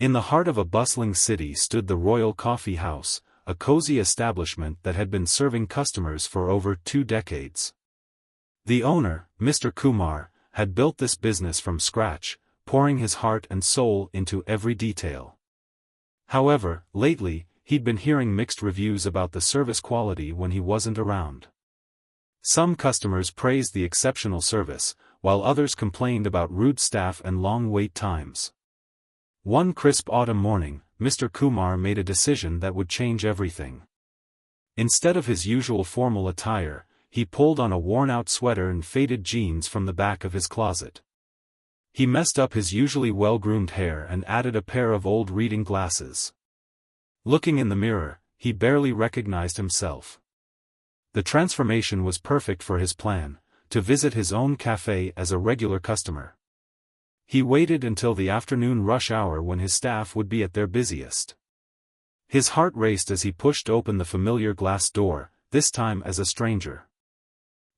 In the heart of a bustling city stood the Royal Coffee House, a cozy establishment that had been serving customers for over 2 decades. The owner, Mr. Kumar, had built this business from scratch, pouring his heart and soul into every detail. However, lately, he'd been hearing mixed reviews about the service quality when he wasn't around. Some customers praised the exceptional service, while others complained about rude staff and long wait times. One crisp autumn morning, Mr. Kumar made a decision that would change everything. Instead of his usual formal attire, he pulled on a worn-out sweater and faded jeans from the back of his closet. He messed up his usually well-groomed hair and added a pair of old reading glasses. Looking in the mirror, he barely recognized himself. The transformation was perfect for his plan, to visit his own cafe as a regular customer. He waited until the afternoon rush hour when his staff would be at their busiest. His heart raced as he pushed open the familiar glass door, this time as a stranger.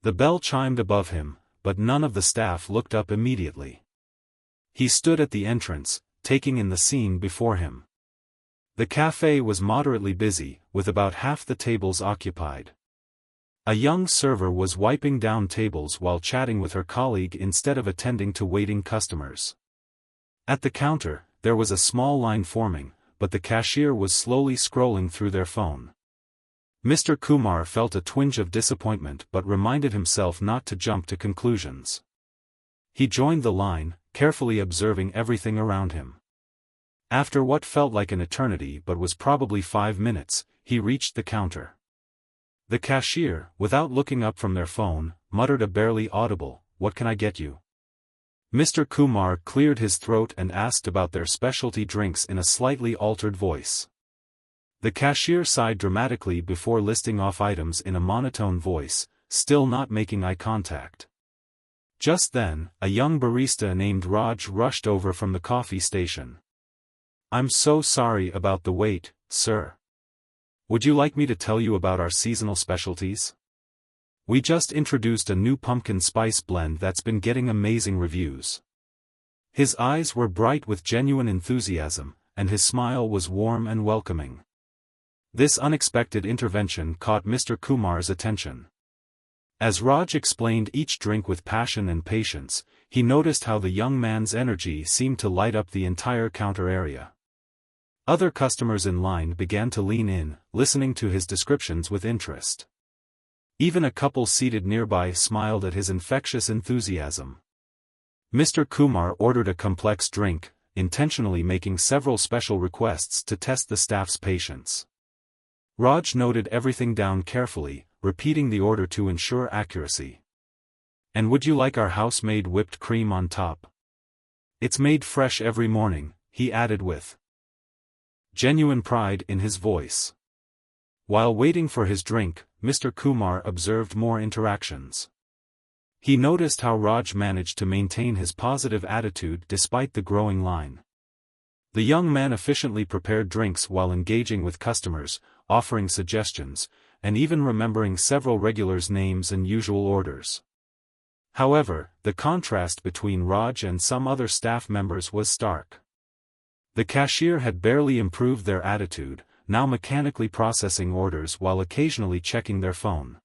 The bell chimed above him, but none of the staff looked up immediately. He stood at the entrance, taking in the scene before him. The cafe was moderately busy, with about half the tables occupied. A young server was wiping down tables while chatting with her colleague instead of attending to waiting customers. At the counter, there was a small line forming, but the cashier was slowly scrolling through their phone. Mr. Kumar felt a twinge of disappointment but reminded himself not to jump to conclusions. He joined the line, carefully observing everything around him. After what felt like an eternity but was probably 5 minutes, he reached the counter. The cashier, without looking up from their phone, muttered a barely audible, "What can I get you?" Mr. Kumar cleared his throat and asked about their specialty drinks in a slightly altered voice. The cashier sighed dramatically before listing off items in a monotone voice, still not making eye contact. Just then, a young barista named Raj rushed over from the coffee station. "I'm so sorry about the wait, sir. Would you like me to tell you about our seasonal specialties? We just introduced a new pumpkin spice blend that's been getting amazing reviews." His eyes were bright with genuine enthusiasm, and his smile was warm and welcoming. This unexpected intervention caught Mr. Kumar's attention. As Raj explained each drink with passion and patience, he noticed how the young man's energy seemed to light up the entire counter area. Other customers in line began to lean in, listening to his descriptions with interest. Even a couple seated nearby smiled at his infectious enthusiasm. Mr. Kumar ordered a complex drink, intentionally making several special requests to test the staff's patience. Raj noted everything down carefully, repeating the order to ensure accuracy. "And would you like our house-made whipped cream on top? It's made fresh every morning," he added with genuine pride in his voice. While waiting for his drink, Mr. Kumar observed more interactions. He noticed how Raj managed to maintain his positive attitude despite the growing line. The young man efficiently prepared drinks while engaging with customers, offering suggestions, and even remembering several regulars' names and usual orders. However, the contrast between Raj and some other staff members was stark. The cashier had barely improved their attitude, now mechanically processing orders while occasionally checking their phone.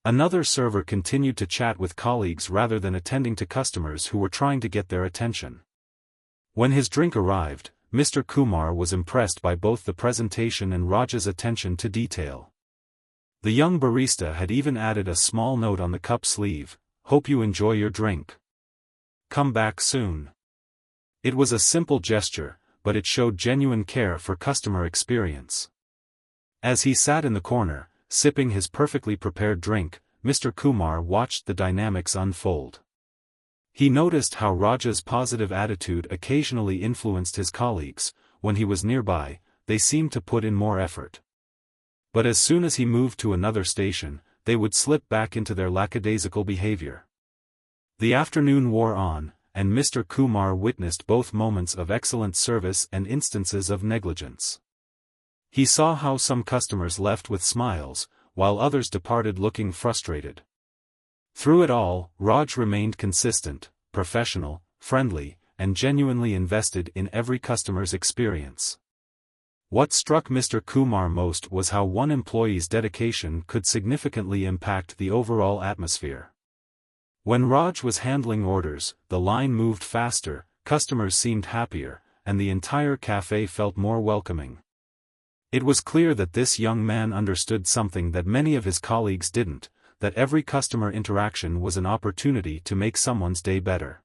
Another server continued to chat with colleagues rather than attending to customers who were trying to get their attention. When his drink arrived, Mr. Kumar was impressed by both the presentation and Raj's attention to detail. The young barista had even added a small note on the cup sleeve, "Hope you enjoy your drink. Come back soon." It was a simple gesture, but it showed genuine care for customer experience. As he sat in the corner, sipping his perfectly prepared drink, Mr. Kumar watched the dynamics unfold. He noticed how Raja's positive attitude occasionally influenced his colleagues. When he was nearby, they seemed to put in more effort. But as soon as he moved to another station, they would slip back into their lackadaisical behavior. The afternoon wore on, and Mr. Kumar witnessed both moments of excellent service and instances of negligence. He saw how some customers left with smiles, while others departed looking frustrated. Through it all, Raj remained consistent, professional, friendly, and genuinely invested in every customer's experience. What struck Mr. Kumar most was how one employee's dedication could significantly impact the overall atmosphere. When Raj was handling orders, the line moved faster, customers seemed happier, and the entire cafe felt more welcoming. It was clear that this young man understood something that many of his colleagues didn't, that every customer interaction was an opportunity to make someone's day better.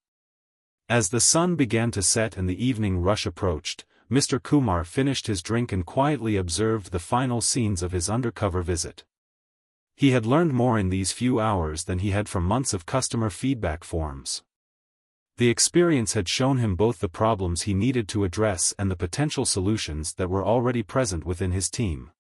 As the sun began to set and the evening rush approached, Mr. Kumar finished his drink and quietly observed the final scenes of his undercover visit. He had learned more in these few hours than he had from months of customer feedback forms. The experience had shown him both the problems he needed to address and the potential solutions that were already present within his team.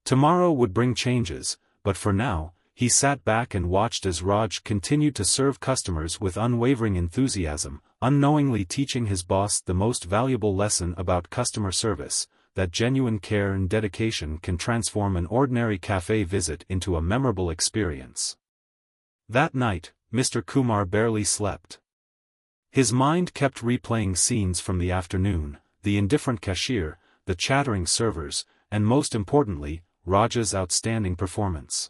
Tomorrow would bring changes, but for now, he sat back and watched as Raj continued to serve customers with unwavering enthusiasm, unknowingly teaching his boss the most valuable lesson about customer service, that genuine care and dedication can transform an ordinary cafe visit into a memorable experience. That night, Mr. Kumar barely slept. His mind kept replaying scenes from the afternoon, the indifferent cashier, the chattering servers, and most importantly, Raj's outstanding performance.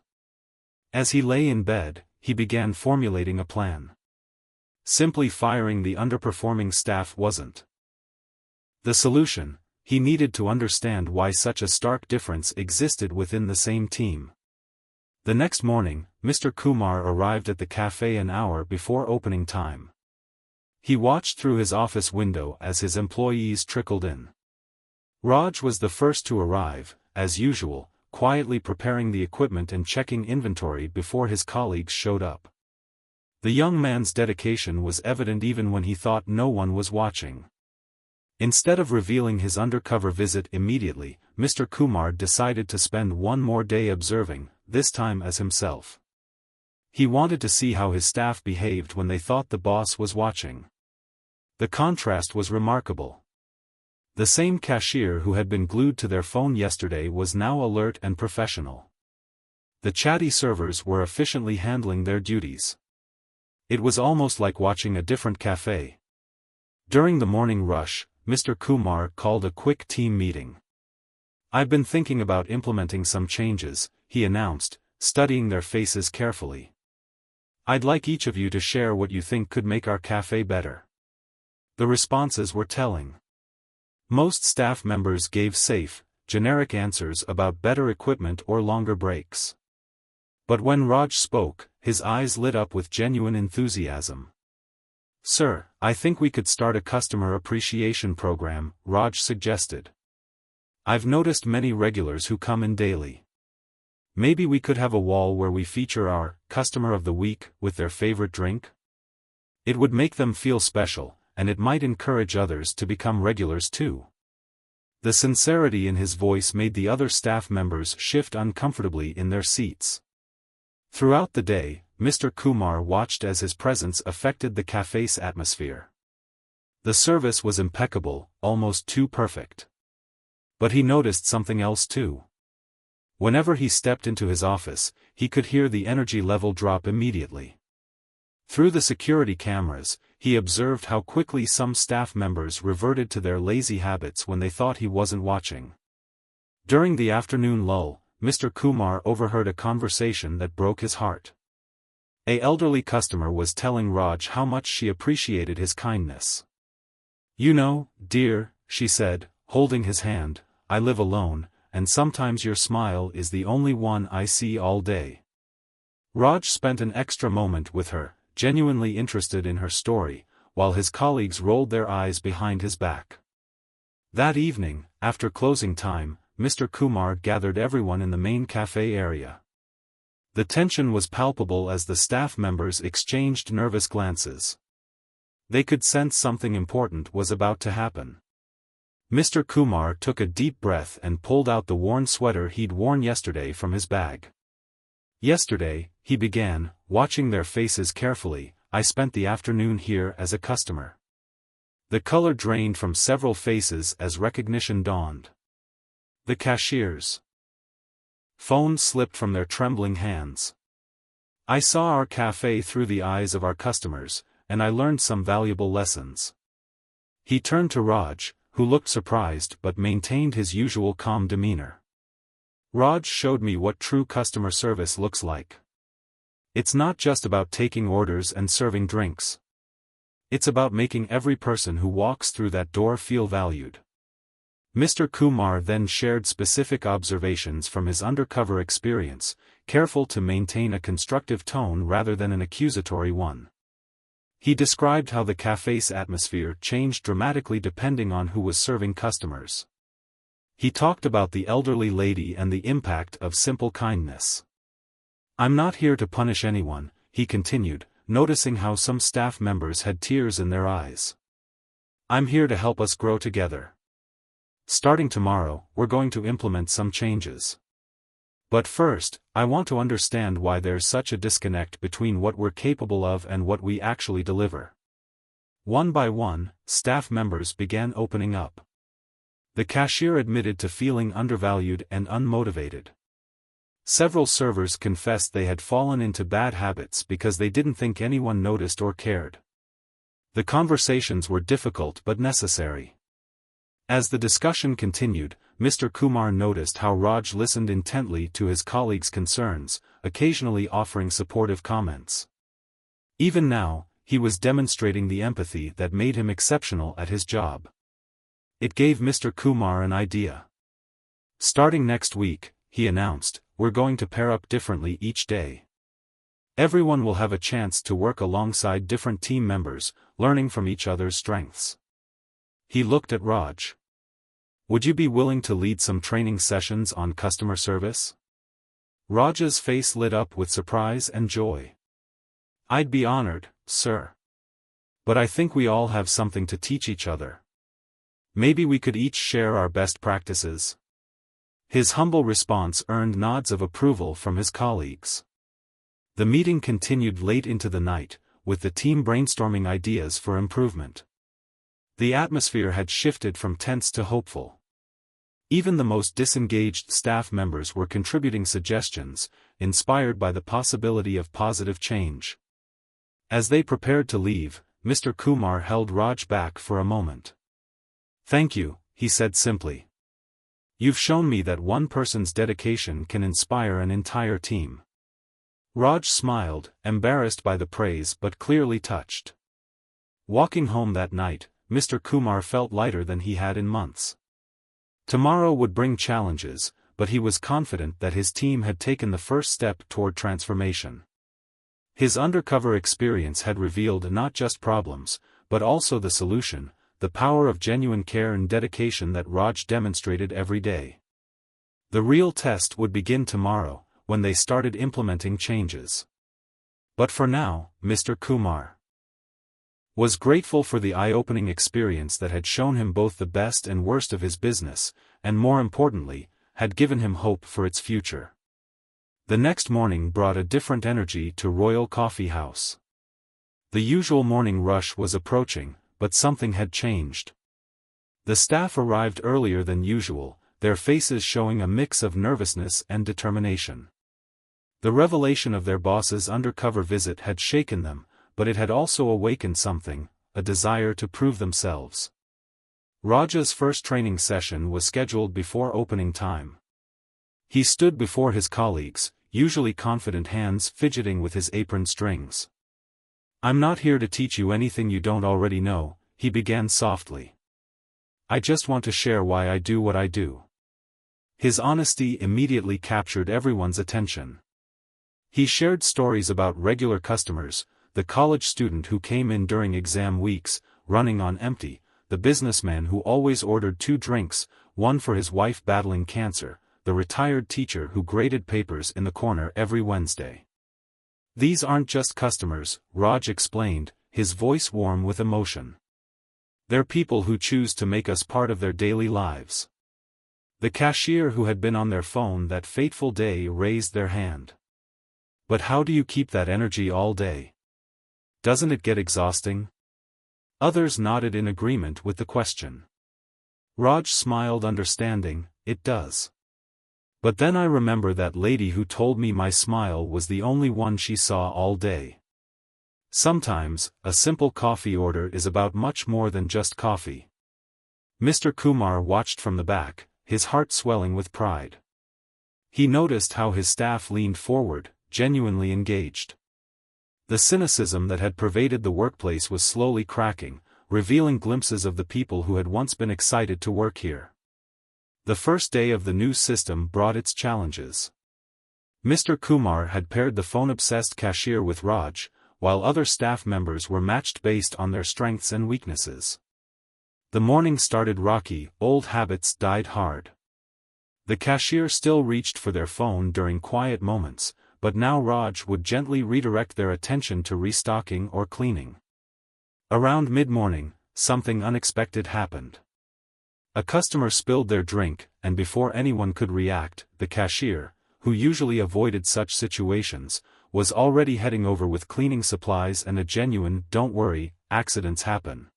As he lay in bed, he began formulating a plan. Simply firing the underperforming staff wasn't the solution. He needed to understand why such a stark difference existed within the same team. The next morning, Mr. Kumar arrived at the cafe an hour before opening time. He watched through his office window as his employees trickled in. Raj was the first to arrive, as usual, quietly preparing the equipment and checking inventory before his colleagues showed up. The young man's dedication was evident even when he thought no one was watching. Instead of revealing his undercover visit immediately, Mr. Kumar decided to spend one more day observing, this time as himself. He wanted to see how his staff behaved when they thought the boss was watching. The contrast was remarkable. The same cashier who had been glued to their phone yesterday was now alert and professional. The chatty servers were efficiently handling their duties. It was almost like watching a different cafe. During the morning rush, Mr. Kumar called a quick team meeting. "I've been thinking about implementing some changes," he announced, studying their faces carefully. "I'd like each of you to share what you think could make our cafe better." The responses were telling. Most staff members gave safe, generic answers about better equipment or longer breaks. But when Raj spoke, his eyes lit up with genuine enthusiasm. "Sir, I think we could start a customer appreciation program," Raj suggested. "I've noticed many regulars who come in daily. Maybe we could have a wall where we feature our customer of the week with their favorite drink? It would make them feel special, and it might encourage others to become regulars too." The sincerity in his voice made the other staff members shift uncomfortably in their seats. Throughout the day, Mr. Kumar watched as his presence affected the cafe's atmosphere. The service was impeccable, almost too perfect. But he noticed something else too. Whenever he stepped into his office, he could hear the energy level drop immediately. Through the security cameras, he observed how quickly some staff members reverted to their lazy habits when they thought he wasn't watching. During the afternoon lull, Mr. Kumar overheard a conversation that broke his heart. An elderly customer was telling Raj how much she appreciated his kindness. "You know, dear," she said, holding his hand, "I live alone, and sometimes your smile is the only one I see all day." Raj spent an extra moment with her, genuinely interested in her story, while his colleagues rolled their eyes behind his back. That evening, after closing time, Mr. Kumar gathered everyone in the main cafe area. The tension was palpable as the staff members exchanged nervous glances. They could sense something important was about to happen. Mr. Kumar took a deep breath and pulled out the worn sweater he'd worn yesterday from his bag. "Yesterday," he began, watching their faces carefully, "I spent the afternoon here as a customer." The color drained from several faces as recognition dawned. The cashiers' phones slipped from their trembling hands. "I saw our cafe through the eyes of our customers, and I learned some valuable lessons." He turned to Raj, who looked surprised but maintained his usual calm demeanor. Raj showed me what true customer service looks like. It's not just about taking orders and serving drinks. It's about making every person who walks through that door feel valued. Mr. Kumar then shared specific observations from his undercover experience, careful to maintain a constructive tone rather than an accusatory one. He described how the cafe's atmosphere changed dramatically depending on who was serving customers. He talked about the elderly lady and the impact of simple kindness. "I'm not here to punish anyone," he continued, noticing how some staff members had tears in their eyes. "I'm here to help us grow together. Starting tomorrow, we're going to implement some changes. But first, I want to understand why there's such a disconnect between what we're capable of and what we actually deliver." One by one, staff members began opening up. The cashier admitted to feeling undervalued and unmotivated. Several servers confessed they had fallen into bad habits because they didn't think anyone noticed or cared. The conversations were difficult but necessary. As the discussion continued, Mr. Kumar noticed how Raj listened intently to his colleagues' concerns, occasionally offering supportive comments. Even now, he was demonstrating the empathy that made him exceptional at his job. It gave Mr. Kumar an idea. "Starting next week," he announced, "we're going to pair up differently each day. Everyone will have a chance to work alongside different team members, learning from each other's strengths." He looked at Raj. "Would you be willing to lead some training sessions on customer service?" Raj's face lit up with surprise and joy. "I'd be honored, sir. But I think we all have something to teach each other. Maybe we could each share our best practices." His humble response earned nods of approval from his colleagues. The meeting continued late into the night, with the team brainstorming ideas for improvement. The atmosphere had shifted from tense to hopeful. Even the most disengaged staff members were contributing suggestions, inspired by the possibility of positive change. As they prepared to leave, Mr. Kumar held Raj back for a moment. "Thank you," he said simply. "You've shown me that one person's dedication can inspire an entire team." Raj smiled, embarrassed by the praise but clearly touched. Walking home that night, Mr. Kumar felt lighter than he had in months. Tomorrow would bring challenges, but he was confident that his team had taken the first step toward transformation. His undercover experience had revealed not just problems, but also the solution, the power of genuine care and dedication that Raj demonstrated every day. The real test would begin tomorrow, when they started implementing changes. But for now, Mr. Kumar was grateful for the eye-opening experience that had shown him both the best and worst of his business, and more importantly, had given him hope for its future. The next morning brought a different energy to Royal Coffee House. The usual morning rush was approaching, but something had changed. The staff arrived earlier than usual, their faces showing a mix of nervousness and determination. The revelation of their boss's undercover visit had shaken them, but it had also awakened something, a desire to prove themselves. Raja's first training session was scheduled before opening time. He stood before his colleagues, usually confident hands fidgeting with his apron strings. "I'm not here to teach you anything you don't already know," he began softly. "I just want to share why I do what I do." His honesty immediately captured everyone's attention. He shared stories about regular customers, the college student who came in during exam weeks, running on empty, the businessman who always ordered 2 drinks, one for his wife battling cancer, the retired teacher who graded papers in the corner every Wednesday. "These aren't just customers," Raj explained, his voice warm with emotion. "They're people who choose to make us part of their daily lives." The cashier who had been on their phone that fateful day raised their hand. "But how do you keep that energy all day? Doesn't it get exhausting?" Others nodded in agreement with the question. Raj smiled understanding, "It does. But then I remember that lady who told me my smile was the only one she saw all day. Sometimes, a simple coffee order is about much more than just coffee. Mr. Kumar watched from the back, his heart swelling with pride. He noticed how his staff leaned forward, genuinely engaged. The cynicism that had pervaded the workplace was slowly cracking, revealing glimpses of the people who had once been excited to work here. The first day of the new system brought its challenges. Mr. Kumar had paired the phone-obsessed cashier with Raj, while other staff members were matched based on their strengths and weaknesses. The morning started rocky, old habits died hard. The cashier still reached for their phone during quiet moments, but now Raj would gently redirect their attention to restocking or cleaning. Around mid-morning, something unexpected happened. A customer spilled their drink, and before anyone could react, the cashier, who usually avoided such situations, was already heading over with cleaning supplies and a genuine "don't worry, accidents happen."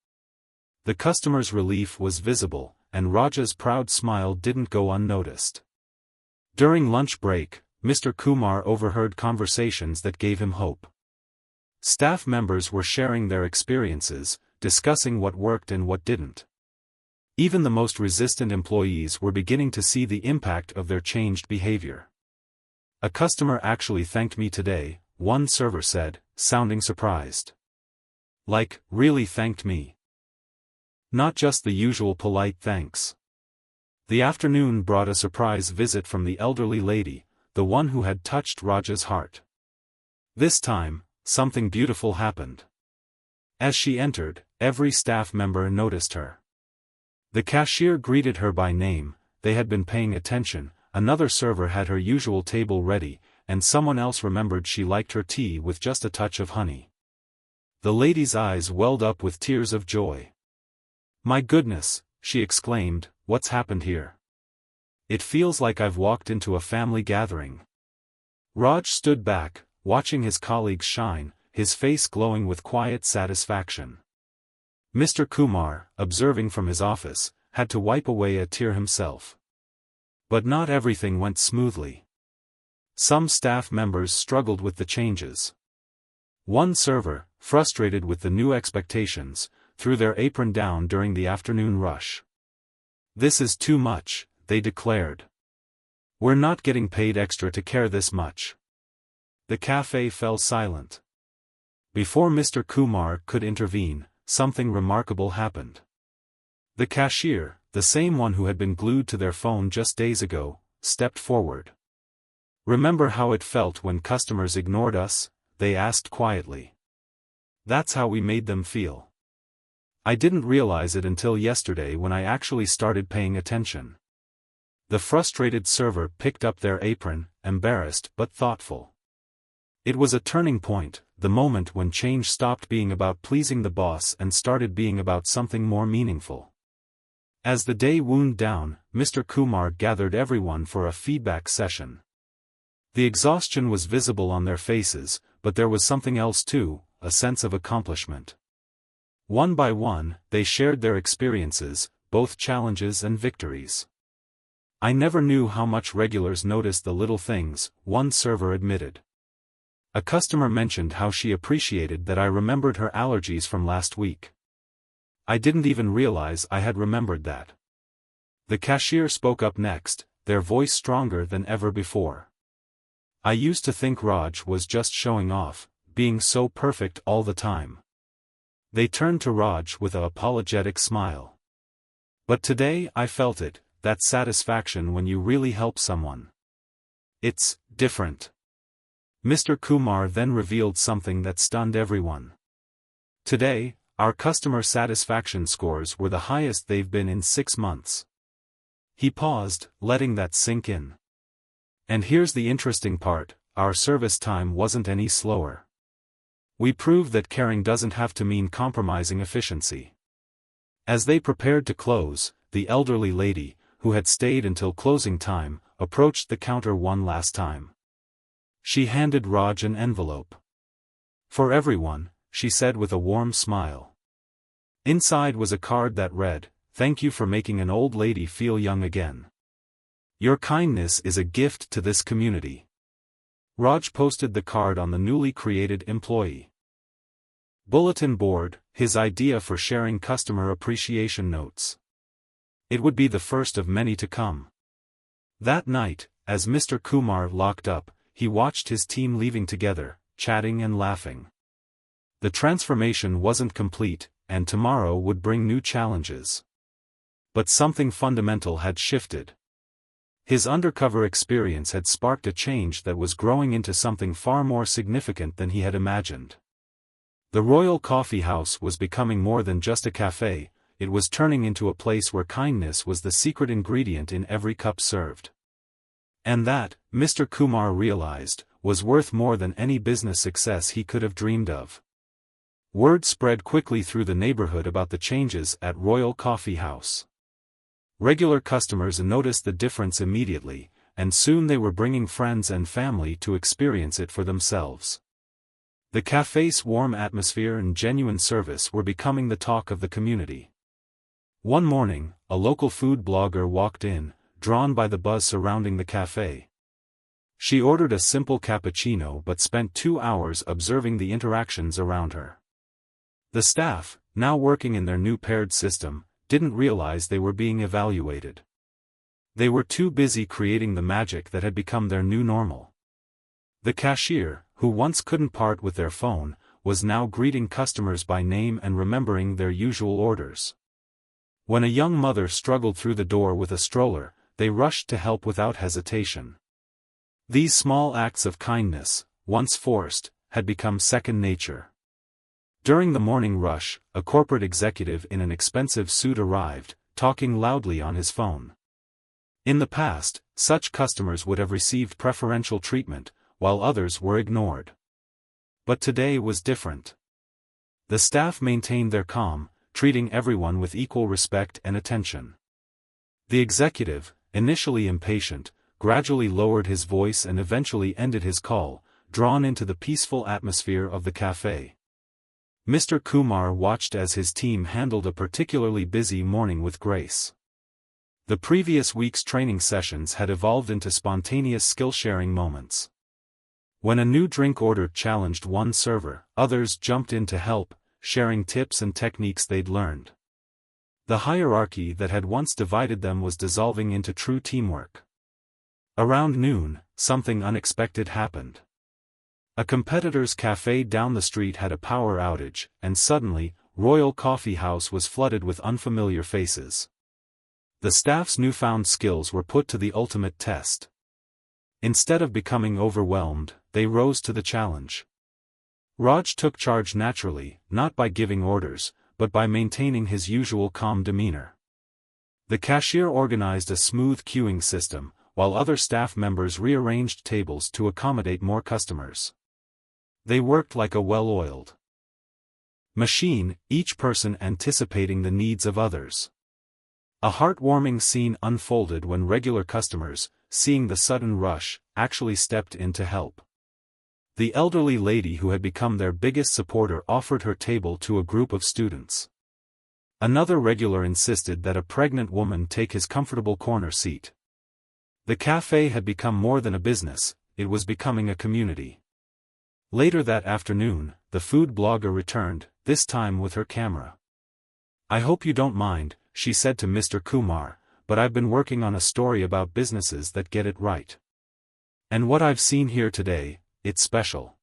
The customer's relief was visible, and Raja's proud smile didn't go unnoticed. During lunch break, Mr. Kumar overheard conversations that gave him hope. Staff members were sharing their experiences, discussing what worked and what didn't. Even the most resistant employees were beginning to see the impact of their changed behavior. "A customer actually thanked me today," one server said, sounding surprised. "Like, really thanked me? Not just the usual polite thanks." The afternoon brought a surprise visit from the elderly lady, the one who had touched Raja's heart. This time, something beautiful happened. As she entered, every staff member noticed her. The cashier greeted her by name, they had been paying attention, another server had her usual table ready, and someone else remembered she liked her tea with just a touch of honey. The lady's eyes welled up with tears of joy. "My goodness," she exclaimed, "what's happened here? It feels like I've walked into a family gathering." Raj stood back, watching his colleagues shine, his face glowing with quiet satisfaction. Mr. Kumar, observing from his office, had to wipe away a tear himself. But not everything went smoothly. Some staff members struggled with the changes. One server, frustrated with the new expectations, threw their apron down during the afternoon rush. "This is too much," they declared. "We're not getting paid extra to care this much." The cafe fell silent. Before Mr. Kumar could intervene, something remarkable happened. The cashier, the same one who had been glued to their phone just days ago, stepped forward. "Remember how it felt when customers ignored us?" they asked quietly. "That's how we made them feel. I didn't realize it until yesterday when I actually started paying attention." The frustrated server picked up their apron, embarrassed but thoughtful. It was a turning point, the moment when change stopped being about pleasing the boss and started being about something more meaningful. As the day wound down, Mr. Kumar gathered everyone for a feedback session. The exhaustion was visible on their faces, but there was something else too, a sense of accomplishment. One by one, they shared their experiences, both challenges and victories. "I never knew how much regulars noticed the little things," one server admitted. "A customer mentioned how she appreciated that I remembered her allergies from last week. I didn't even realize I had remembered that." The cashier spoke up next, their voice stronger than ever before. "I used to think Raj was just showing off, being so perfect all the time." They turned to Raj with an apologetic smile. "But today I felt it, that satisfaction when you really help someone. It's different." Mr. Kumar then revealed something that stunned everyone. "Today, our customer satisfaction scores were the highest they've been in 6 months. He paused, letting that sink in. "And here's the interesting part, our service time wasn't any slower. We proved that caring doesn't have to mean compromising efficiency." As they prepared to close, the elderly lady, who had stayed until closing time, approached the counter one last time. She handed Raj an envelope. "For everyone," she said with a warm smile. Inside was a card that read, "Thank you for making an old lady feel young again. Your kindness is a gift to this community." Raj posted the card on the newly created employee Bulletin board, his idea for sharing customer appreciation notes. It would be the first of many to come. That night, as Mr. Kumar locked up, he watched his team leaving together, chatting and laughing. The transformation wasn't complete, and tomorrow would bring new challenges. But something fundamental had shifted. His undercover experience had sparked a change that was growing into something far more significant than he had imagined. The Royal Coffee House was becoming more than just a cafe, it was turning into a place where kindness was the secret ingredient in every cup served. And that, Mr. Kumar realized, was worth more than any business success he could have dreamed of. Word spread quickly through the neighborhood about the changes at Royal Coffee House. Regular customers noticed the difference immediately, and soon they were bringing friends and family to experience it for themselves. The cafe's warm atmosphere and genuine service were becoming the talk of the community. One morning, a local food blogger walked in, drawn by the buzz surrounding the cafe. She ordered a simple cappuccino but spent 2 hours observing the interactions around her. The staff, now working in their new paired system, didn't realize they were being evaluated. They were too busy creating the magic that had become their new normal. The cashier, who once couldn't part with their phone, was now greeting customers by name and remembering their usual orders. When a young mother struggled through the door with a stroller, they rushed to help without hesitation. These small acts of kindness, once forced, had become second nature. During the morning rush, a corporate executive in an expensive suit arrived, talking loudly on his phone. In the past, such customers would have received preferential treatment, while others were ignored. But today was different. The staff maintained their calm, treating everyone with equal respect and attention. The executive, initially impatient, gradually lowered his voice and eventually ended his call, drawn into the peaceful atmosphere of the cafe. Mr. Kumar watched as his team handled a particularly busy morning with grace. The previous week's training sessions had evolved into spontaneous skill-sharing moments. When a new drink order challenged one server, others jumped in to help, sharing tips and techniques they'd learned. The hierarchy that had once divided them was dissolving into true teamwork. Around noon, something unexpected happened. A competitor's cafe down the street had a power outage, and suddenly, Royal Coffee House was flooded with unfamiliar faces. The staff's newfound skills were put to the ultimate test. Instead of becoming overwhelmed, they rose to the challenge. Raj took charge naturally, not by giving orders, but by maintaining his usual calm demeanor. The cashier organized a smooth queuing system, while other staff members rearranged tables to accommodate more customers. They worked like a well-oiled machine, each person anticipating the needs of others. A heartwarming scene unfolded when regular customers, seeing the sudden rush, actually stepped in to help. The elderly lady who had become their biggest supporter offered her table to a group of students. Another regular insisted that a pregnant woman take his comfortable corner seat. The cafe had become more than a business, it was becoming a community. Later that afternoon, the food blogger returned, this time with her camera. "I hope you don't mind," she said to Mr. Kumar, "but I've been working on a story about businesses that get it right. And what I've seen here today, it's special."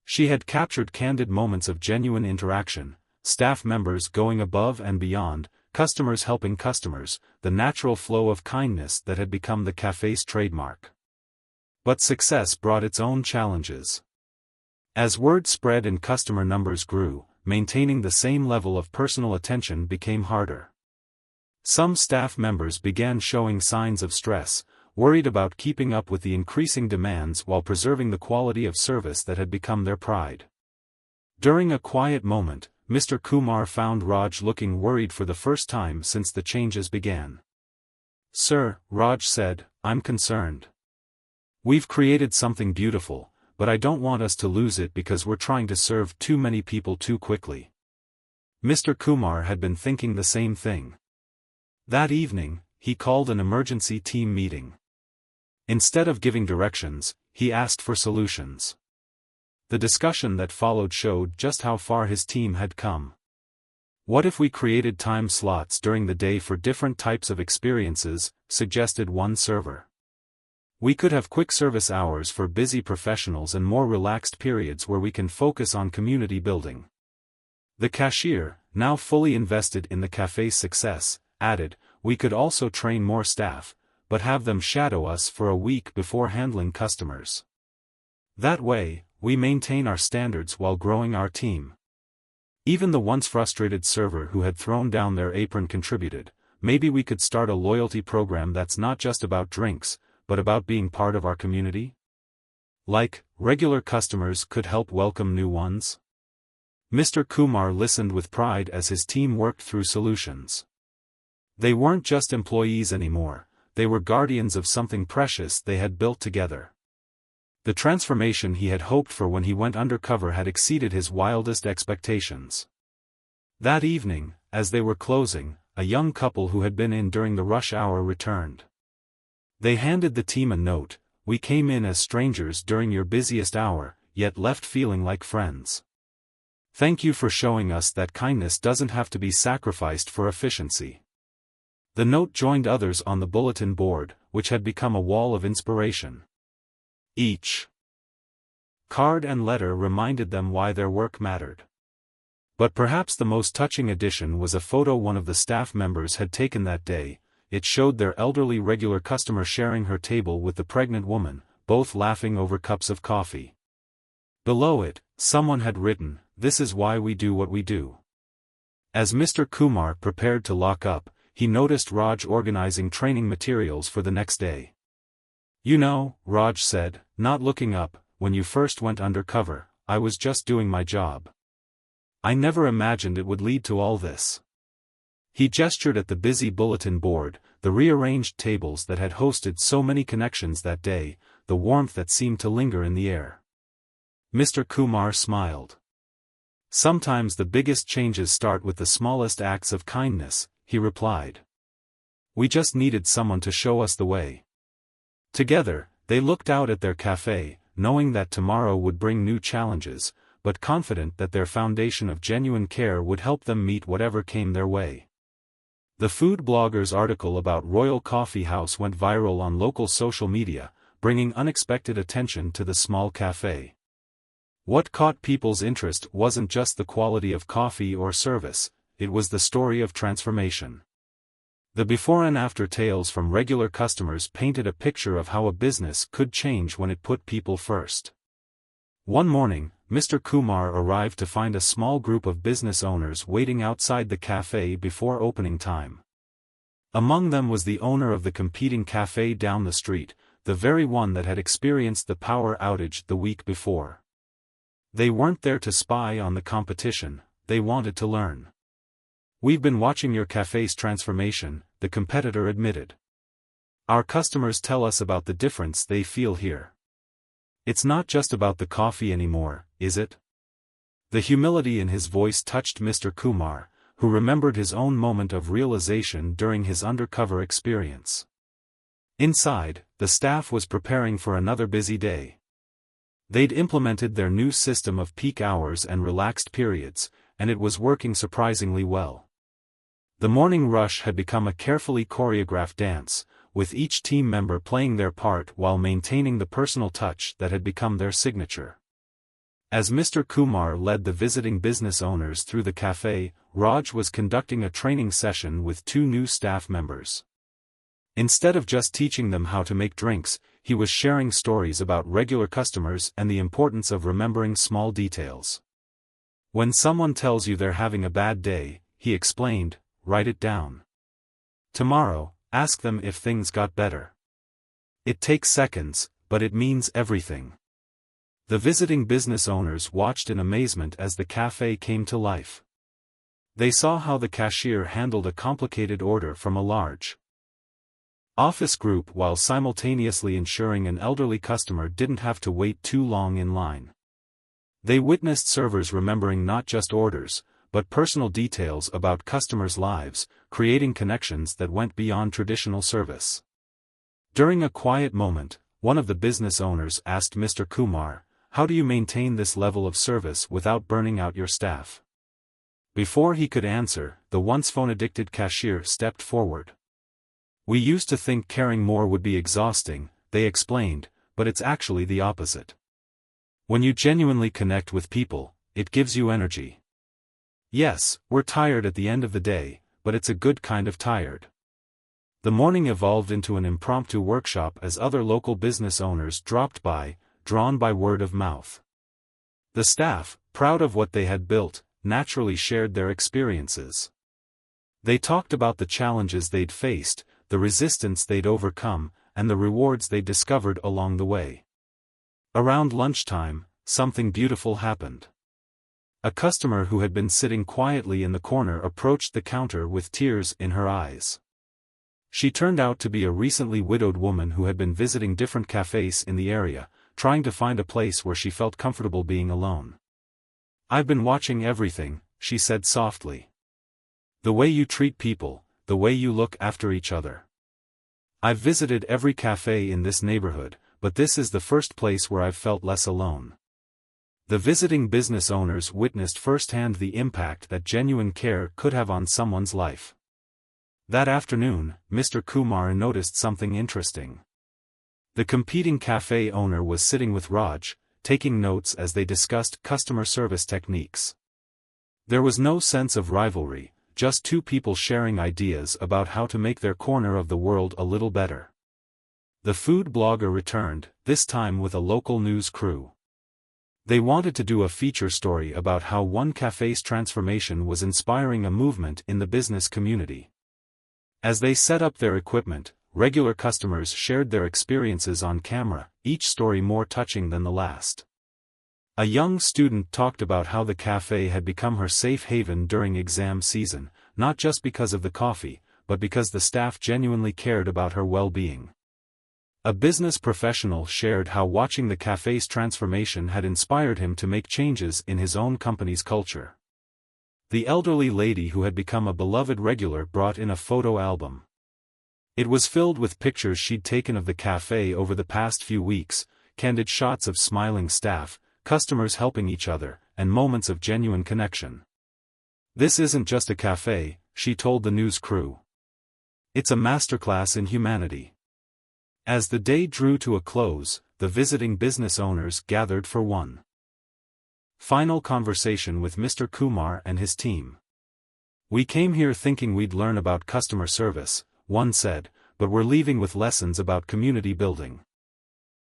She had captured candid moments of genuine interaction, staff members going above and beyond, customers helping customers, the natural flow of kindness that had become the cafe's trademark. But success brought its own challenges. As word spread and customer numbers grew, maintaining the same level of personal attention became harder. Some staff members began showing signs of stress, worried about keeping up with the increasing demands while preserving the quality of service that had become their pride. During a quiet moment, Mr. Kumar found Raj looking worried for the first time since the changes began. "Sir," Raj said, "I'm concerned. We've created something beautiful, but I don't want us to lose it because we're trying to serve too many people too quickly." Mr. Kumar had been thinking the same thing. That evening, he called an emergency team meeting. Instead of giving directions, he asked for solutions. The discussion that followed showed just how far his team had come. What if we created time slots during the day for different types of experiences, suggested one server. We could have quick service hours for busy professionals and more relaxed periods where we can focus on community building. The cashier, now fully invested in the cafe's success, added, we could also train more staff, but have them shadow us for a week before handling customers. That way, we maintain our standards while growing our team. Even the once frustrated server who had thrown down their apron contributed, maybe we could start a loyalty program that's not just about drinks, but about being part of our community? Like, regular customers could help welcome new ones? Mr. Kumar listened with pride as his team worked through solutions. They weren't just employees anymore, they were guardians of something precious they had built together. The transformation he had hoped for when he went undercover had exceeded his wildest expectations. That evening, as they were closing, a young couple who had been in during the rush hour returned. They handed the team a note, we came in as strangers during your busiest hour, yet left feeling like friends. Thank you for showing us that kindness doesn't have to be sacrificed for efficiency. The note joined others on the bulletin board, which had become a wall of inspiration. Each card and letter reminded them why their work mattered. But perhaps the most touching addition was a photo one of the staff members had taken that day. It showed their elderly regular customer sharing her table with the pregnant woman, both laughing over cups of coffee. Below it, someone had written, "This is why we do what we do." As Mr. Kumar prepared to lock up, he noticed Raj organizing training materials for the next day. You know, Raj said, not looking up, when you first went undercover, I was just doing my job. I never imagined it would lead to all this. He gestured at the busy bulletin board, the rearranged tables that had hosted so many connections that day, the warmth that seemed to linger in the air. Mr. Kumar smiled. Sometimes the biggest changes start with the smallest acts of kindness, he replied. We just needed someone to show us the way. Together, they looked out at their cafe, knowing that tomorrow would bring new challenges, but confident that their foundation of genuine care would help them meet whatever came their way. The food blogger's article about Royal Coffee House went viral on local social media, bringing unexpected attention to the small cafe. What caught people's interest wasn't just the quality of coffee or service, it was the story of transformation. The before and after tales from regular customers painted a picture of how a business could change when it put people first. One morning, Mr. Kumar arrived to find a small group of business owners waiting outside the cafe before opening time. Among them was the owner of the competing cafe down the street, the very one that had experienced the power outage the week before. They weren't there to spy on the competition, they wanted to learn. We've been watching your cafe's transformation, the competitor admitted. Our customers tell us about the difference they feel here. It's not just about the coffee anymore, is it? The humility in his voice touched Mr. Kumar, who remembered his own moment of realization during his undercover experience. Inside, the staff was preparing for another busy day. They'd implemented their new system of peak hours and relaxed periods, and it was working surprisingly well. The morning rush had become a carefully choreographed dance, with each team member playing their part while maintaining the personal touch that had become their signature. As Mr. Kumar led the visiting business owners through the cafe, Raj was conducting a training session with 2 new staff members. Instead of just teaching them how to make drinks, he was sharing stories about regular customers and the importance of remembering small details. When someone tells you they're having a bad day, he explained, write it down. Tomorrow, ask them if things got better. It takes seconds, but it means everything. The visiting business owners watched in amazement as the cafe came to life. They saw how the cashier handled a complicated order from a large office group while simultaneously ensuring an elderly customer didn't have to wait too long in line. They witnessed servers remembering not just orders, but personal details about customers' lives, creating connections that went beyond traditional service. During a quiet moment, one of the business owners asked Mr. Kumar, How do you maintain this level of service without burning out your staff? Before he could answer, the once phone-addicted cashier stepped forward. We used to think caring more would be exhausting, they explained, but it's actually the opposite. When you genuinely connect with people, it gives you energy. Yes, we're tired at the end of the day, but it's a good kind of tired. The morning evolved into an impromptu workshop as other local business owners dropped by, drawn by word of mouth. The staff, proud of what they had built, naturally shared their experiences. They talked about the challenges they'd faced, the resistance they'd overcome, and the rewards they'd discovered along the way. Around lunchtime, something beautiful happened. A customer who had been sitting quietly in the corner approached the counter with tears in her eyes. She turned out to be a recently widowed woman who had been visiting different cafes in the area, trying to find a place where she felt comfortable being alone. "I've been watching everything," she said softly. "The way you treat people, the way you look after each other. I've visited every cafe in this neighborhood, but this is the first place where I've felt less alone." The visiting business owners witnessed firsthand the impact that genuine care could have on someone's life. That afternoon, Mr. Kumar noticed something interesting. The competing cafe owner was sitting with Raj, taking notes as they discussed customer service techniques. There was no sense of rivalry, just two people sharing ideas about how to make their corner of the world a little better. The food blogger returned, this time with a local news crew. They wanted to do a feature story about how one cafe's transformation was inspiring a movement in the business community. As they set up their equipment, regular customers shared their experiences on camera, each story more touching than the last. A young student talked about how the cafe had become her safe haven during exam season, not just because of the coffee, but because the staff genuinely cared about her well-being. A business professional shared how watching the cafe's transformation had inspired him to make changes in his own company's culture. The elderly lady who had become a beloved regular brought in a photo album. It was filled with pictures she'd taken of the cafe over the past few weeks, candid shots of smiling staff, customers helping each other, and moments of genuine connection. "This isn't just a cafe," she told the news crew. "It's a masterclass in humanity." As the day drew to a close, the visiting business owners gathered for one final conversation with Mr. Kumar and his team. "We came here thinking we'd learn about customer service," one said, "but we're leaving with lessons about community building."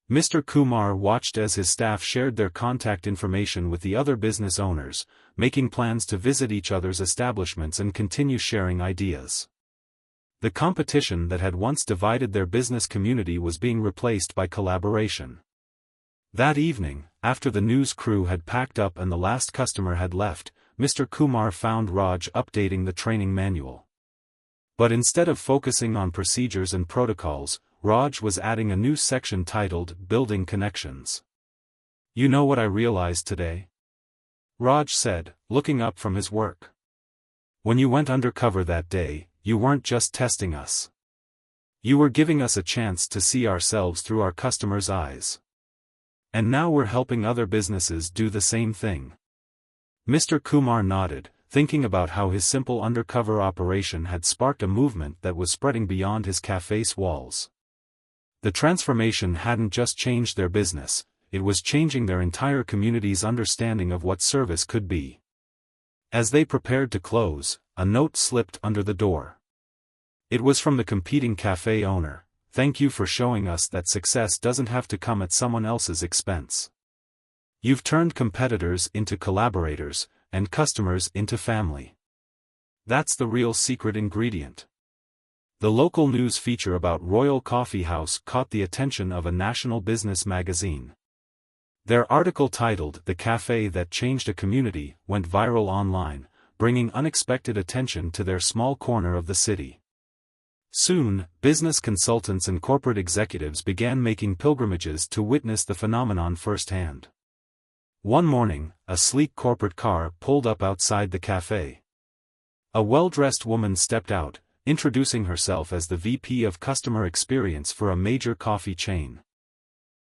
Mr. Kumar watched as his staff shared their contact information with the other business owners, making plans to visit each other's establishments and continue sharing ideas. The competition that had once divided their business community was being replaced by collaboration. That evening, after the news crew had packed up and the last customer had left, Mr. Kumar found Raj updating the training manual. But instead of focusing on procedures and protocols, Raj was adding a new section titled Building Connections. "You know what I realized today?" Raj said, looking up from his work. "When you went undercover that day, you weren't just testing us. You were giving us a chance to see ourselves through our customers' eyes. And now we're helping other businesses do the same thing." Mr. Kumar nodded, thinking about how his simple undercover operation had sparked a movement that was spreading beyond his cafe's walls. The transformation hadn't just changed their business, it was changing their entire community's understanding of what service could be. As they prepared to close, a note slipped under the door. It was from the competing cafe owner: "Thank you for showing us that success doesn't have to come at someone else's expense. You've turned competitors into collaborators, and customers into family. That's the real secret ingredient." The local news feature about Royal Coffee House caught the attention of a national business magazine. Their article titled "The Cafe That Changed a Community" went viral online, bringing unexpected attention to their small corner of the city. Soon, business consultants and corporate executives began making pilgrimages to witness the phenomenon firsthand. One morning, a sleek corporate car pulled up outside the cafe. A well-dressed woman stepped out, introducing herself as the VP of Customer Experience for a major coffee chain.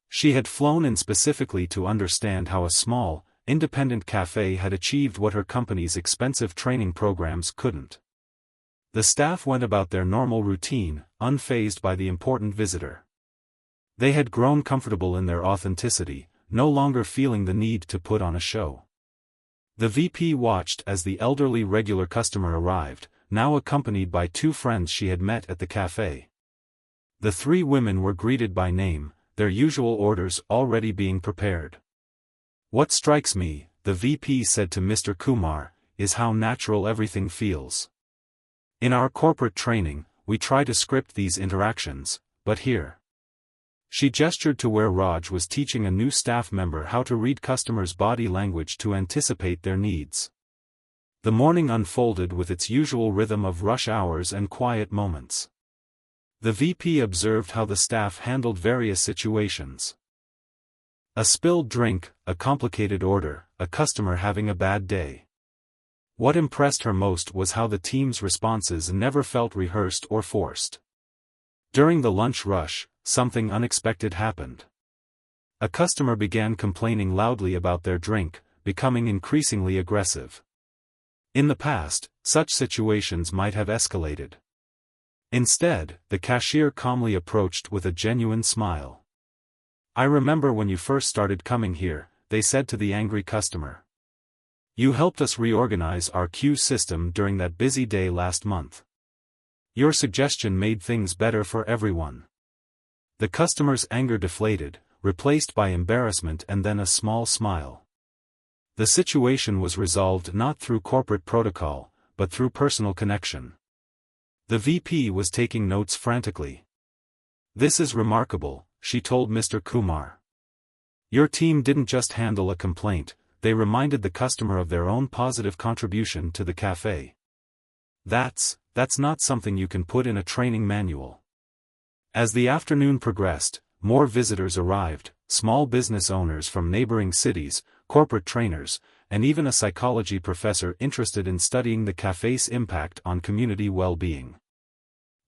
She had flown in specifically to understand how a small, independent cafe had achieved what her company's expensive training programs couldn't. The staff went about their normal routine, unfazed by the important visitor. They had grown comfortable in their authenticity, no longer feeling the need to put on a show. The VP watched as the elderly regular customer arrived, now accompanied by two friends she had met at the cafe. The three women were greeted by name, their usual orders already being prepared. "What strikes me," the VP said to Mr. Kumar, "is how natural everything feels. In our corporate training, we try to script these interactions, but here." She gestured to where Raj was teaching a new staff member how to read customers' body language to anticipate their needs. The morning unfolded with its usual rhythm of rush hours and quiet moments. The VP observed how the staff handled various situations. A spilled drink, a complicated order, a customer having a bad day. What impressed her most was how the team's responses never felt rehearsed or forced. During the lunch rush, something unexpected happened. A customer began complaining loudly about their drink, becoming increasingly aggressive. In the past, such situations might have escalated. Instead, the cashier calmly approached with a genuine smile. "I remember when you first started coming here," they said to the angry customer. "You helped us reorganize our queue system during that busy day last month. Your suggestion made things better for everyone." The customer's anger deflated, replaced by embarrassment and then a small smile. The situation was resolved not through corporate protocol, but through personal connection. The VP was taking notes frantically. "This is remarkable," she told Mr. Kumar. "Your team didn't just handle a complaint, they reminded the customer of their own positive contribution to the cafe. That's not something you can put in a training manual." As the afternoon progressed, more visitors arrived, small business owners from neighboring cities, corporate trainers, and even a psychology professor interested in studying the cafe's impact on community well-being.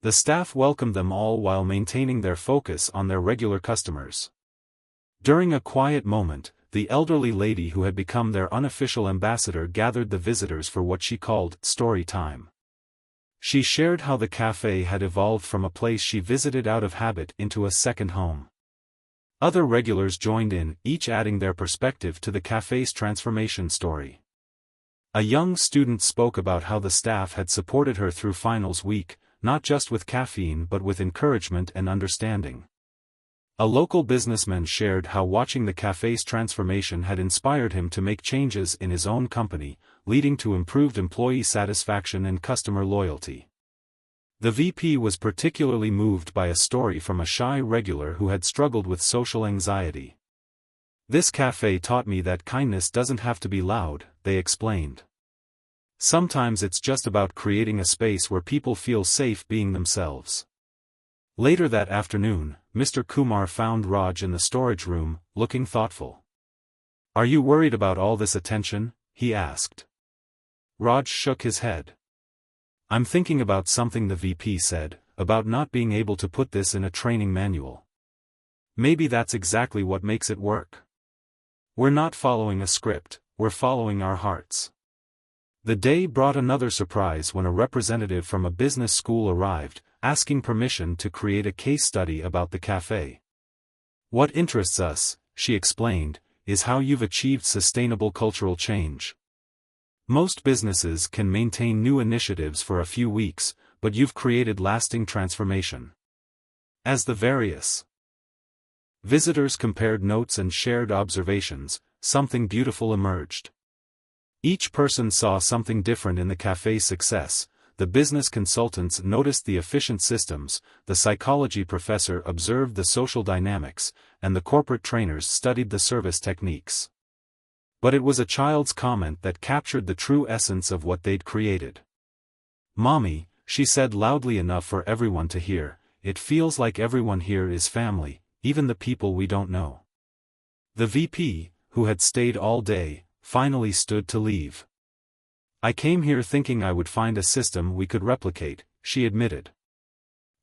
The staff welcomed them all while maintaining their focus on their regular customers. During a quiet moment, the elderly lady who had become their unofficial ambassador gathered the visitors for what she called story time. She shared how the cafe had evolved from a place she visited out of habit into a second home. Other regulars joined in, each adding their perspective to the cafe's transformation story. A young student spoke about how the staff had supported her through finals week, not just with caffeine but with encouragement and understanding. A local businessman shared how watching the cafe's transformation had inspired him to make changes in his own company, leading to improved employee satisfaction and customer loyalty. The VP was particularly moved by a story from a shy regular who had struggled with social anxiety. "This cafe taught me that kindness doesn't have to be loud," they explained. "Sometimes it's just about creating a space where people feel safe being themselves." Later that afternoon, Mr. Kumar found Raj in the storage room, looking thoughtful. "Are you worried about all this attention?" he asked. Raj shook his head. "I'm thinking about something," the VP said, "about not being able to put this in a training manual. Maybe that's exactly what makes it work. We're not following a script, we're following our hearts." The day brought another surprise when a representative from a business school arrived, asking permission to create a case study about the cafe. "What interests us," she explained, "is how you've achieved sustainable cultural change. Most businesses can maintain new initiatives for a few weeks, but you've created lasting transformation." As the various visitors compared notes and shared observations, something beautiful emerged. Each person saw something different in the cafe's success. The business consultants noticed the efficient systems, the psychology professor observed the social dynamics, and the corporate trainers studied the service techniques. But it was a child's comment that captured the true essence of what they'd created. "Mommy," she said loudly enough for everyone to hear, "it feels like everyone here is family, even the people we don't know." The VP, who had stayed all day, finally stood to leave. "I came here thinking I would find a system we could replicate," she admitted.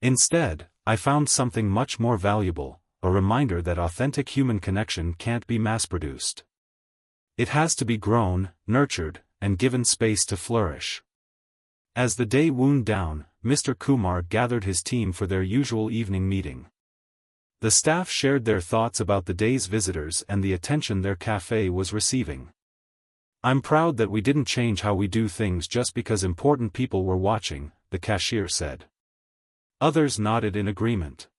"Instead, I found something much more valuable, a reminder that authentic human connection can't be mass-produced. It has to be grown, nurtured, and given space to flourish. As the day wound down, Mr. Kumar gathered his team for their usual evening meeting. The staff shared their thoughts about the day's visitors and the attention their cafe was receiving. "I'm proud that we didn't change how we do things just because important people were watching," the cashier said. Others nodded in agreement.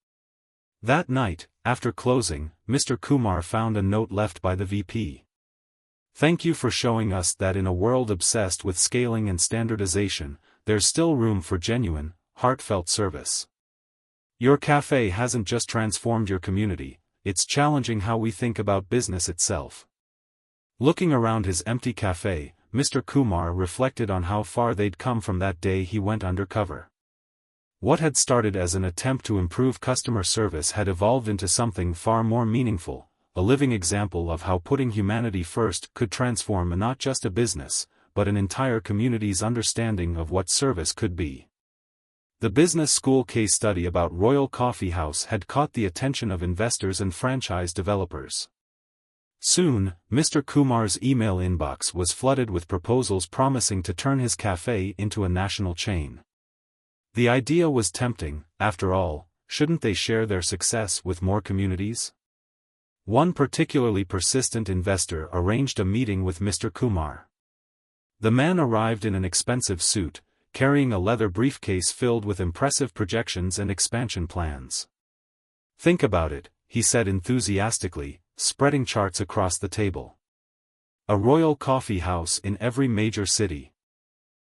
That night, after closing, Mr. Kumar found a note left by the VP. "Thank you for showing us that in a world obsessed with scaling and standardization, there's still room for genuine, heartfelt service. Your cafe hasn't just transformed your community, it's challenging how we think about business itself." Looking around his empty cafe, Mr. Kumar reflected on how far they'd come from that day he went undercover. What had started as an attempt to improve customer service had evolved into something far more meaningful, a living example of how putting humanity first could transform not just a business, but an entire community's understanding of what service could be. The business school case study about Royal Coffee House had caught the attention of investors and franchise developers. Soon, Mr. Kumar's email inbox was flooded with proposals promising to turn his cafe into a national chain. The idea was tempting, after all, shouldn't they share their success with more communities? One particularly persistent investor arranged a meeting with Mr. Kumar. The man arrived in an expensive suit, carrying a leather briefcase filled with impressive projections and expansion plans. "Think about it," he said enthusiastically, spreading charts across the table. "A Royal Coffee House in every major city.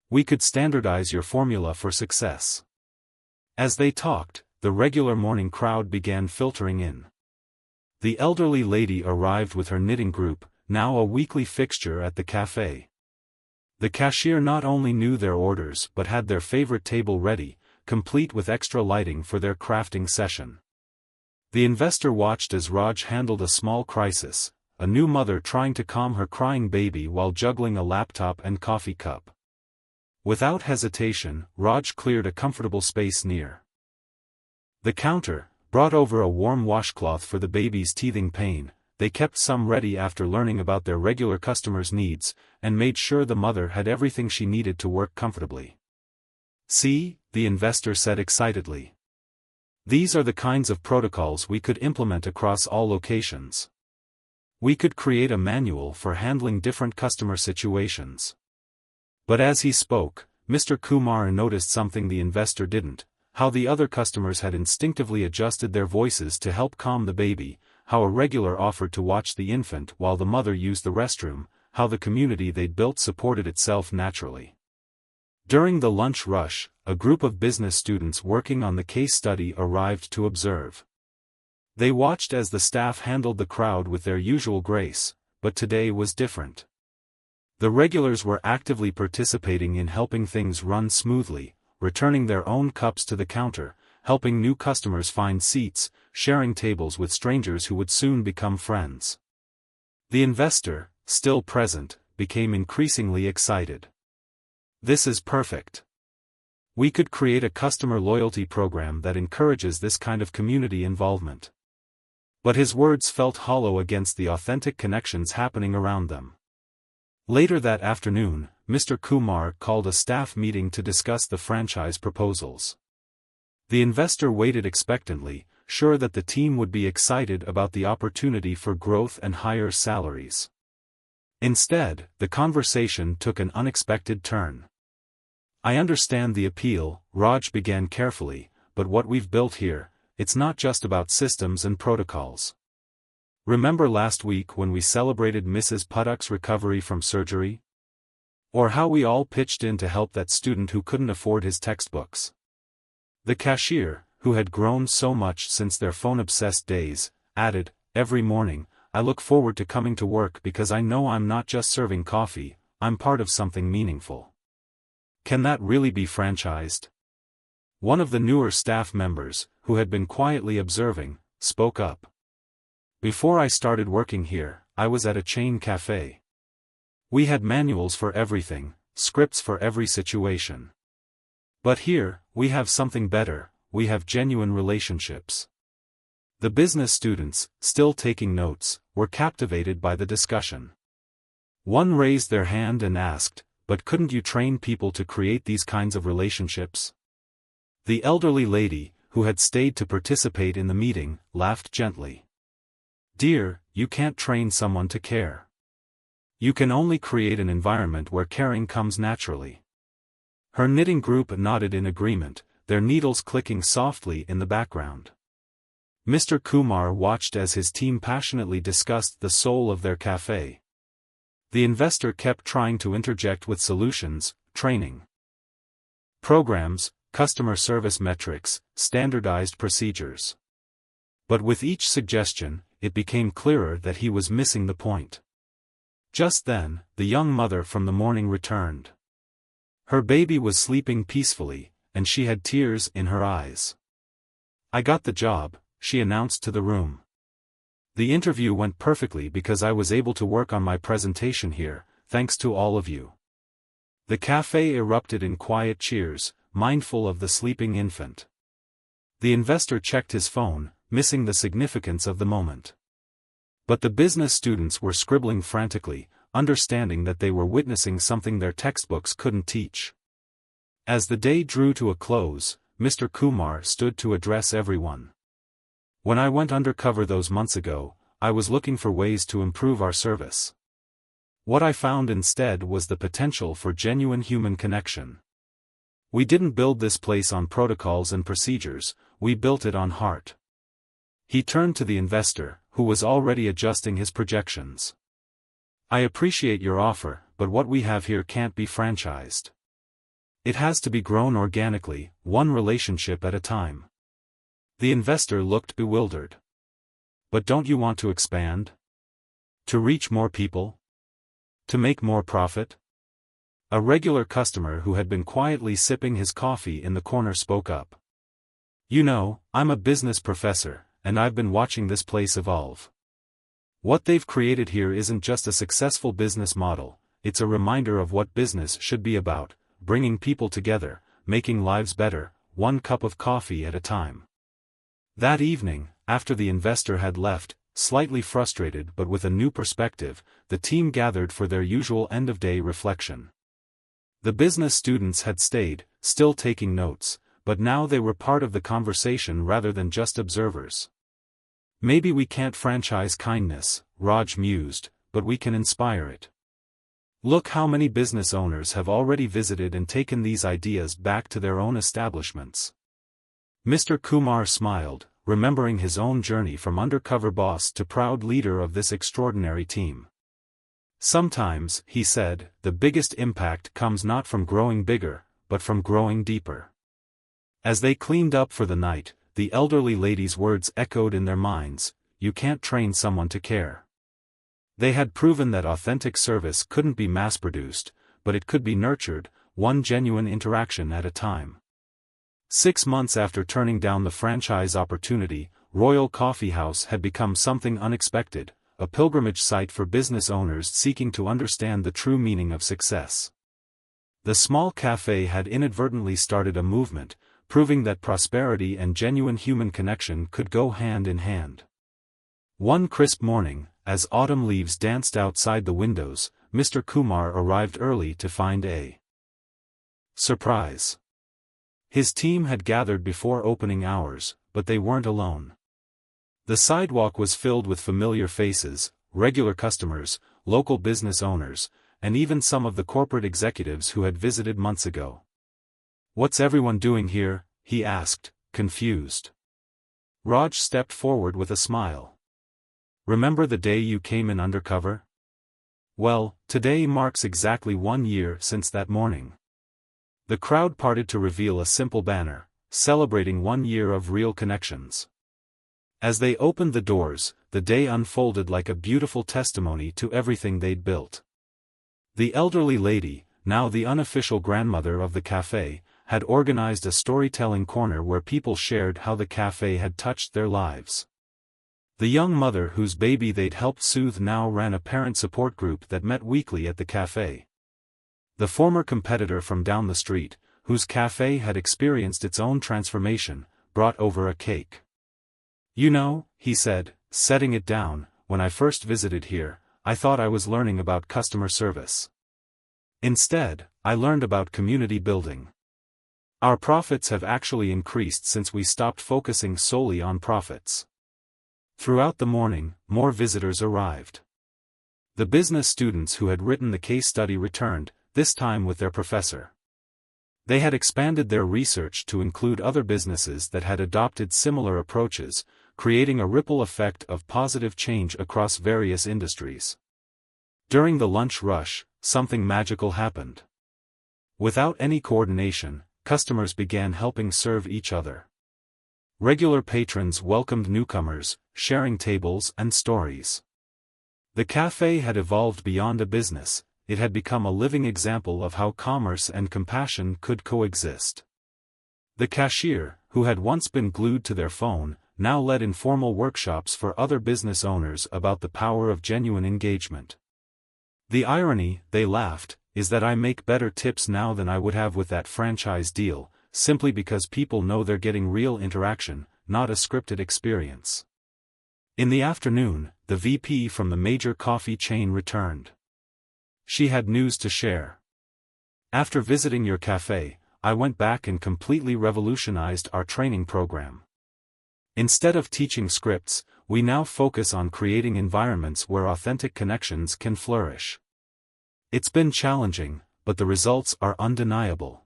We could standardize your formula for success." As they talked, the regular morning crowd began filtering in. The elderly lady arrived with her knitting group, now a weekly fixture at the cafe. The cashier not only knew their orders but had their favorite table ready, complete with extra lighting for their crafting session. The investor watched as Raj handled a small crisis, a new mother trying to calm her crying baby while juggling a laptop and coffee cup. Without hesitation, Raj cleared a comfortable space near the counter, brought over a warm washcloth for the baby's teething pain. They kept some ready after learning about their regular customers' needs, and made sure the mother had everything she needed to work comfortably. "See," the investor said excitedly. "These are the kinds of protocols we could implement across all locations. We could create a manual for handling different customer situations." But as he spoke, Mr. Kumar noticed something the investor didn't: how the other customers had instinctively adjusted their voices to help calm the baby, how a regular offered to watch the infant while the mother used the restroom, how the community they'd built supported itself naturally. During the lunch rush, a group of business students working on the case study arrived to observe. They watched as the staff handled the crowd with their usual grace, but today was different. The regulars were actively participating in helping things run smoothly, returning their own cups to the counter, helping new customers find seats, sharing tables with strangers who would soon become friends. The investor, still present, became increasingly excited. "This is perfect. We could create a customer loyalty program that encourages this kind of community involvement." But his words felt hollow against the authentic connections happening around them. Later that afternoon, Mr. Kumar called a staff meeting to discuss the franchise proposals. The investor waited expectantly, sure that the team would be excited about the opportunity for growth and higher salaries. Instead, the conversation took an unexpected turn. "I understand the appeal," Raj began carefully, "but what we've built here, it's not just about systems and protocols. Remember last week when we celebrated Mrs. Puddock's recovery from surgery? Or how we all pitched in to help that student who couldn't afford his textbooks?" The cashier, who had grown so much since their phone-obsessed days, added, "Every morning, I look forward to coming to work because I know I'm not just serving coffee, I'm part of something meaningful." "Can that really be franchised?" One of the newer staff members, who had been quietly observing, spoke up. "Before I started working here, I was at a chain cafe. We had manuals for everything, scripts for every situation. But here, we have something better, we have genuine relationships. The business students, still taking notes, were captivated by the discussion. One raised their hand and asked, "But couldn't you train people to create these kinds of relationships?" The elderly lady, who had stayed to participate in the meeting, laughed gently. "Dear, you can't train someone to care. You can only create an environment where caring comes naturally." Her knitting group nodded in agreement, their needles clicking softly in the background. Mr. Kumar watched as his team passionately discussed the soul of their cafe. The investor kept trying to interject with solutions, training programs, customer service metrics, standardized procedures. But with each suggestion, it became clearer that he was missing the point. Just then, the young mother from the morning returned. Her baby was sleeping peacefully, and she had tears in her eyes. "I got the job," she announced to the room. "The interview went perfectly because I was able to work on my presentation here, thanks to all of you." The cafe erupted in quiet cheers, mindful of the sleeping infant. The investor checked his phone, missing the significance of the moment. But the business students were scribbling frantically, understanding that they were witnessing something their textbooks couldn't teach. As the day drew to a close, Mr. Kumar stood to address everyone. "When I went undercover those months ago, I was looking for ways to improve our service. What I found instead was the potential for genuine human connection. We didn't build this place on protocols and procedures, we built it on heart." He turned to the investor, who was already adjusting his projections. "I appreciate your offer, but what we have here can't be franchised. It has to be grown organically, one relationship at a time." The investor looked bewildered. "But don't you want to expand? To reach more people? To make more profit?" A regular customer who had been quietly sipping his coffee in the corner spoke up. "You know, I'm a business professor, and I've been watching this place evolve. What they've created here isn't just a successful business model, it's a reminder of what business should be about, bringing people together, making lives better, one cup of coffee at a time." That evening, after the investor had left, slightly frustrated but with a new perspective, the team gathered for their usual end-of-day reflection. The business students had stayed, still taking notes, but now they were part of the conversation rather than just observers. "Maybe we can't franchise kindness," Raj mused, "but we can inspire it. Look how many business owners have already visited and taken these ideas back to their own establishments." Mr. Kumar smiled, remembering his own journey from undercover boss to proud leader of this extraordinary team. "Sometimes," he said, "the biggest impact comes not from growing bigger, but from growing deeper." As they cleaned up for the night, the elderly lady's words echoed in their minds, "You can't train someone to care." They had proven that authentic service couldn't be mass-produced, but it could be nurtured, one genuine interaction at a time. 6 months after turning down the franchise opportunity, Royal Coffee House had become something unexpected, a pilgrimage site for business owners seeking to understand the true meaning of success. The small cafe had inadvertently started a movement, proving that prosperity and genuine human connection could go hand in hand. One crisp morning, as autumn leaves danced outside the windows, Mr. Kumar arrived early to find a surprise. His team had gathered before opening hours, but they weren't alone. The sidewalk was filled with familiar faces, regular customers, local business owners, and even some of the corporate executives who had visited months ago. "What's everyone doing here?" he asked, confused. Raj stepped forward with a smile. "Remember the day you came in undercover? Well, today marks exactly 1 year since that morning." The crowd parted to reveal a simple banner, celebrating 1 year of real connections. As they opened the doors, the day unfolded like a beautiful testimony to everything they'd built. The elderly lady, now the unofficial grandmother of the cafe, had organized a storytelling corner where people shared how the cafe had touched their lives. The young mother whose baby they'd helped soothe now ran a parent support group that met weekly at the cafe. The former competitor from down the street, whose cafe had experienced its own transformation, brought over a cake. He said, setting it down, when I first visited here, I thought I was learning about customer service. Instead, I learned about community building. Our profits have actually increased since we stopped focusing solely on profits. Throughout the morning, more visitors arrived. The business students who had written the case study returned, this time with their professor. They had expanded their research to include other businesses that had adopted similar approaches, creating a ripple effect of positive change across various industries. During the lunch rush, something magical happened. Without any coordination, customers began helping serve each other. Regular patrons welcomed newcomers, sharing tables and stories. The cafe had evolved beyond a business, it had become a living example of how commerce and compassion could coexist. The cashier, who had once been glued to their phone, now led informal workshops for other business owners about the power of genuine engagement. The irony, they laughed, is that I make better tips now than I would have with that franchise deal, simply because people know they're getting real interaction, not a scripted experience. In the afternoon, the VP from the major coffee chain returned. She had news to share. After visiting your cafe, I went back and completely revolutionized our training program. Instead of teaching scripts, we now focus on creating environments where authentic connections can flourish. It's been challenging, but the results are undeniable.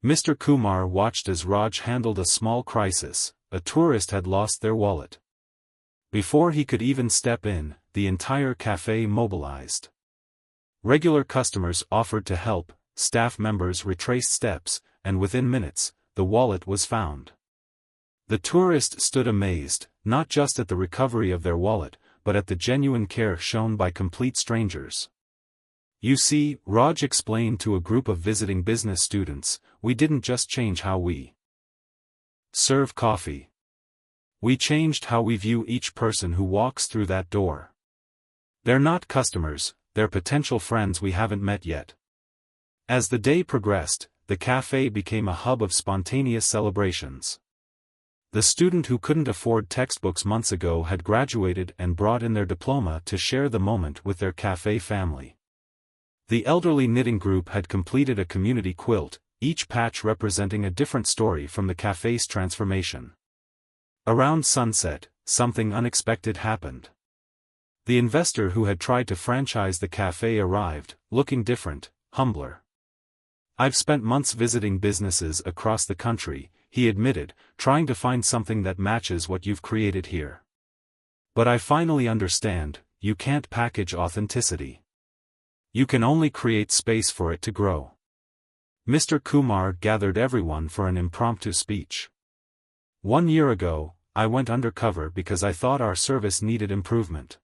Mr. Kumar watched as Raj handled a small crisis. A tourist had lost their wallet. Before he could even step in, the entire cafe mobilized. Regular customers offered to help, staff members retraced steps, and within minutes, the wallet was found. The tourist stood amazed, not just at the recovery of their wallet, but at the genuine care shown by complete strangers. You see, Raj explained to a group of visiting business students, we didn't just change how we serve coffee. We changed how we view each person who walks through that door. They're not customers, they're potential friends we haven't met yet. As the day progressed, the cafe became a hub of spontaneous celebrations. The student who couldn't afford textbooks months ago had graduated and brought in their diploma to share the moment with their cafe family. The elderly knitting group had completed a community quilt, each patch representing a different story from the cafe's transformation. Around sunset, something unexpected happened. The investor who had tried to franchise the cafe arrived, looking different, humbler. I've spent months visiting businesses across the country, he admitted, trying to find something that matches what you've created here. But I finally understand, you can't package authenticity. You can only create space for it to grow. Mr. Kumar gathered everyone for an impromptu speech. 1 year ago, I went undercover because I thought our service needed improvement.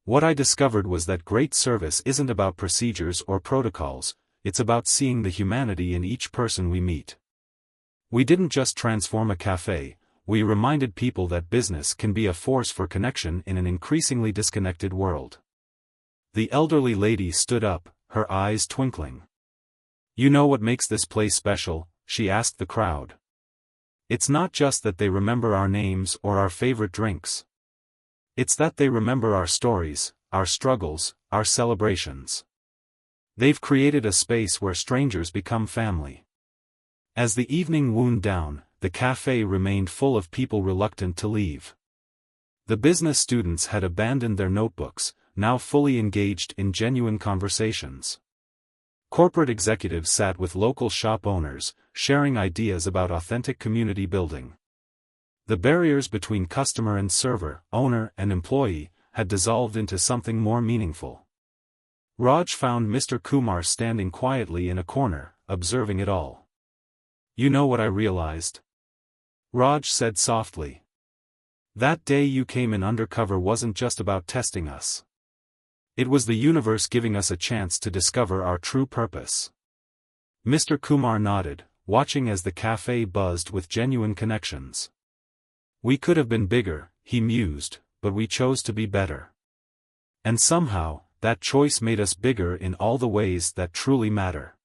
What I discovered was that great service isn't about procedures or protocols, it's about seeing the humanity in each person we meet. We didn't just transform a cafe, we reminded people that business can be a force for connection in an increasingly disconnected world. The elderly lady stood up, her eyes twinkling. You know what makes this place special? She asked the crowd. It's not just that they remember our names or our favorite drinks. It's that they remember our stories, our struggles, our celebrations. They've created a space where strangers become family. As the evening wound down, the cafe remained full of people reluctant to leave. The business students had abandoned their notebooks, now fully engaged in genuine conversations. Corporate executives sat with local shop owners, sharing ideas about authentic community building. The barriers between customer and server, owner and employee, had dissolved into something more meaningful. Raj found Mr. Kumar standing quietly in a corner, observing it all. You know what I realized? Raj said softly. That day you came in undercover wasn't just about testing us. It was the universe giving us a chance to discover our true purpose. Mr. Kumar nodded, watching as the cafe buzzed with genuine connections. We could have been bigger, he mused, but we chose to be better. And somehow, that choice made us bigger in all the ways that truly matter.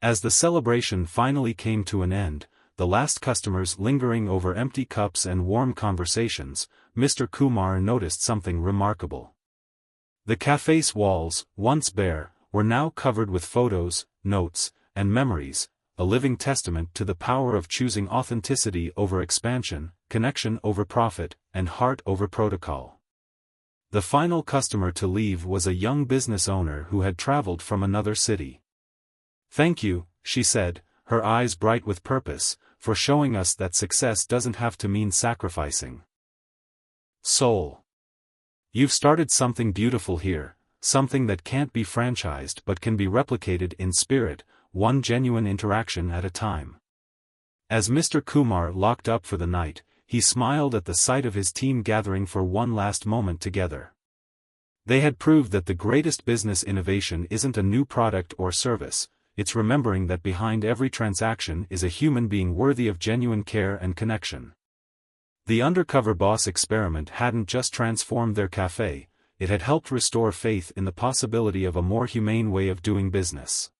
As the celebration finally came to an end, the last customers lingering over empty cups and warm conversations, Mr. Kumar noticed something remarkable. The cafe's walls, once bare, were now covered with photos, notes, and memories, a living testament to the power of choosing authenticity over expansion, connection over profit, and heart over protocol. The final customer to leave was a young business owner who had traveled from another city. "Thank you," she said, her eyes bright with purpose, "for showing us that success doesn't have to mean sacrificing soul. You've started something beautiful here, something that can't be franchised but can be replicated in spirit, one genuine interaction at a time." As Mr. Kumar locked up for the night, he smiled at the sight of his team gathering for one last moment together. They had proved that the greatest business innovation isn't a new product or service, it's remembering that behind every transaction is a human being worthy of genuine care and connection. The Undercover Boss experiment hadn't just transformed their cafe, it had helped restore faith in the possibility of a more humane way of doing business.